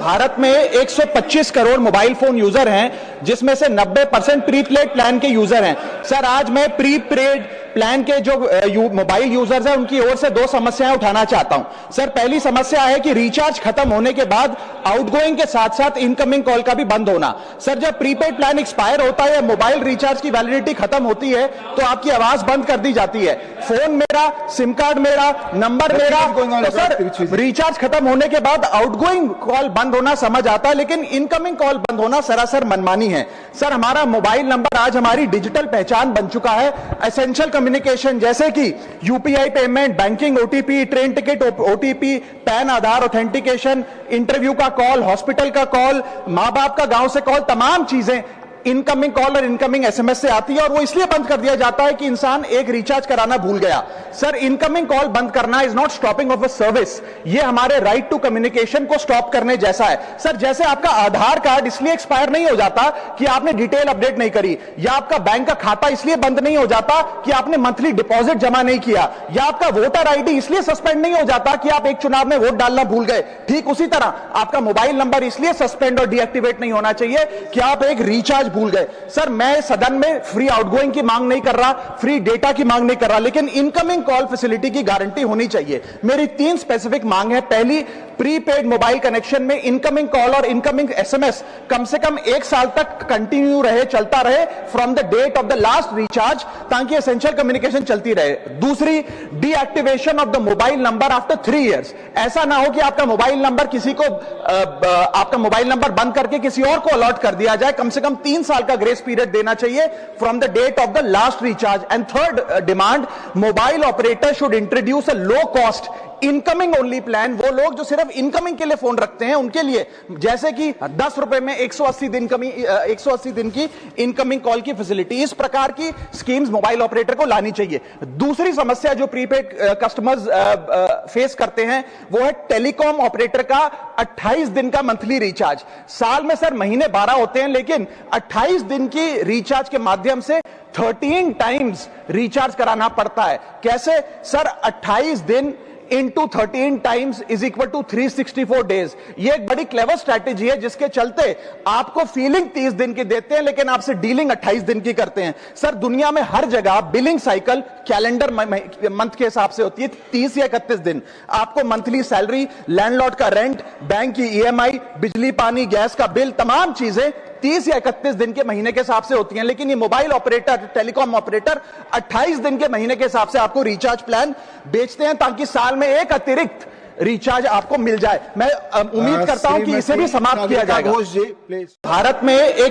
भारत में 125 crore mobile phone user हैं, जिसमें से 90% प्रीपेड प्लान के यूजर हैं। सर, आज मैं प्रीपेड प्लान के जो मोबाइल यूजर्स हैं उनकी ओर से दो समस्याएं उठाना चाहता हूं। सर, पहली समस्या है कि रिचार्ज खत्म होने के बाद आउटगोइंग के साथ साथ इनकमिंग कॉल का भी बंद होना। सर, जब प्रीपेड प्लान एक्सपायर होता है या मोबाइल रिचार्ज की वैलिडिटी खत्म होती है तो आपकी आवाज बंद कर दी जाती है। फोन मेरा, सिम कार्ड मेरा, नंबर मेरा। तो सर, रिचार्ज खत्म होने के बाद आउटगोइंग कॉल बंद होना समझ आता है, लेकिन इनकमिंग कॉल बंद होना सरासर मनमानी है। सर, हमारा मोबाइल नंबर आज हमारी डिजिटल पहचान बन चुका है। एसेंशियल कम्युनिकेशन जैसे कि UPI payment, banking, OTP, train ticket OTP, PAN Aadhaar authentication, interview का कॉल, हॉस्पिटल का कॉल, मां बाप का गांव से कॉल, तमाम चीजें इनकमिंग कॉल और इनकमिंग एसएमएस से आती है, और वो इसलिए बंद कर दिया जाता है कि इंसान एक रिचार्ज कराना भूल गया। सर, इनकमिंग कॉल बंद करना is not stopping of a service, ये हमारे राइट टू कम्युनिकेशन को स्टॉप करने जैसा है। सर, जैसे आपका आधार कार्ड इसलिए एक्सपायर नहीं हो जाता कि आपने डिटेल अपडेट नहीं करी, या आपका बैंक का खाता इसलिए बंद नहीं हो जाता कि आपने मंथली डिपॉजिट जमा नहीं किया, या आपका वोटर आईडी इसलिए सस्पेंड नहीं हो जाता कि आप एक चुनाव में वोट डालना भूल गए, ठीक उसी तरह आपका मोबाइल नंबर इसलिए सस्पेंड और डीएक्टिवेट नहीं होना चाहिए कि आप एक रिचार्ज भूल गए। सर, मैं सदन में फ्री आउटगोइंग की मांग नहीं कर रहा, फ्री डेटा की मांग नहीं कर रहा, लेकिन इनकमिंग कॉल फैसिलिटी की गारंटी होनी चाहिए। मेरी 3 स्पेसिफिक मांग है। पहली, प्रीपेड मोबाइल कनेक्शन में इनकमिंग कॉल और इनकमिंग एसएमएस कम से कम 1 साल तक कंटिन्यू रहे, चलता रहे from the date of the last recharge, ताकि एसेंशियल कम्युनिकेशन चलती रहे। दूसरी, deactivation of the mobile number after 3 years. ऐसा ना हो कि आपका मोबाइल नंबर किसी को आपका मोबाइल नंबर बंद करके किसी और को अलॉट कर दिया जाए। कम से कम 3 साल का ग्रेस पीरियड देना चाहिए from the date of the last recharge. And third demand, mobile operator should introduce a low cost incoming only plan. वो लोग जो सिर्फ इनकमिंग के लिए फोन रखते हैं उनके लिए, जैसे कि 10 रुपए में 180 दिन की इनकमिंग कॉल की फैसिलिटी, इस प्रकार की स्कीम्स मोबाइल ऑपरेटर को लानी चाहिए। दूसरी समस्या जो प्रीपेड कस्टमर्स फेस करते हैं वो है टेलीकॉम ऑपरेटर का 28 दिन का मंथली रिचार्ज। साल में सर महीने 12 होते हैं, लेकिन 28 दिन की रिचार्ज के माध्यम से 13 टाइम्स रिचार्ज कराना पड़ता है। कैसे सर? 28 दिन into 13 times is equal to 364 days. ये एक बड़ी क्लेवर स्ट्रैटेजी है, जिसके चलते आपको फीलिंग 30 दिन की देते हैं, लेकिन आपसे डीलिंग 28 दिन की करते हैं। सर, दुनिया में हर जगह बिलिंग साइकिल कैलेंडर मंथ के हिसाब से होती है, 30 या 31 दिन। आपको मंथली सैलरी, लैंडलॉर्ड का रेंट, बैंक की ईएमआई, बिजली पानी गैस का बिल, तमाम चीजें 30 या 31 दिन के महीने के हिसाब से होती हैं। लेकिन ये मोबाइल ऑपरेटर, टेलीकॉम ऑपरेटर 28 दिन के महीने के हिसाब से आपको रिचार्ज प्लान बेचते हैं, ताकि साल में एक अतिरिक्त रिचार्ज आपको मिल जाए। मैं उम्मीद करता हूं कि इसे भी समाप्त किया जाएगा। भारत में एक